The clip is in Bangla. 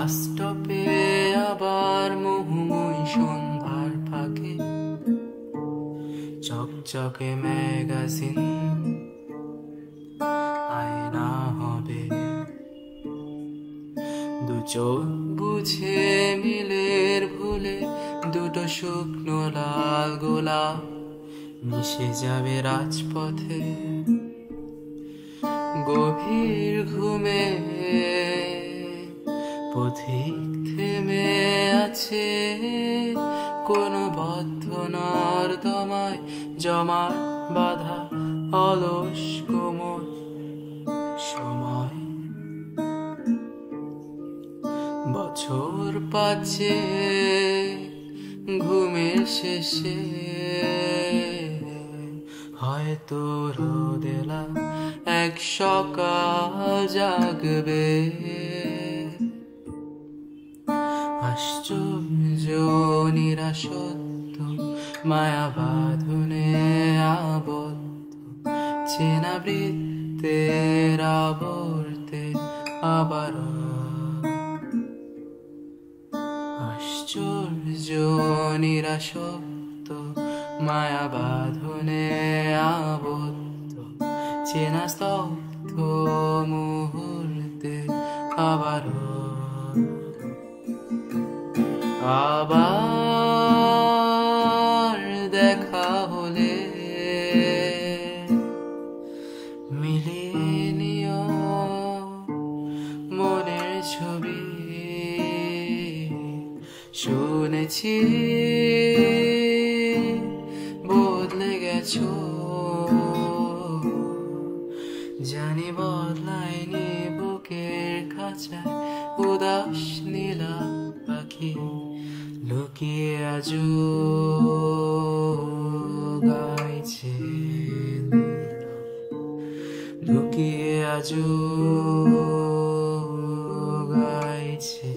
বাস স্টপে আবার মোহময় সন্ধ্যার ফাঁকে চকচকে ম্যাগাজিন আয়না হবে, দু চোখ বুঝে মিলের ভুলে দুটো শুকনো লাল গোলাপ মিশে যাবে রাজপথে। গভীর ঘুমে পথিক থেমে আছে কোনো বদ্ধ নর্দমায় জমার বাধা অলস কোমল সময়। বছর পাচ্ছে ঘুমের শেষে হয়তো রোদেলা এক সকাল জাগবে। আশ্চর্য নিরাসত্ব মায়া বাঁধনে আবদ্ধ চেনা বৃত্তের আবর্তে আবার। আশ্চর্য নিরাসক্ত মায়া বাঁধনে আবদ্ধ চেনা স্তব্ধ মুহূর্তে আবার আবার দেখা হলে মিলিয়ে নিও মনের ছবি। শুনেছি বদলে গেছো, জানি বদলায়নি বুকের খাঁচায় উদাস নীলা পাখি লুকিয়ে আজও গাইছে, লুকিয়ে আজও গাইছে।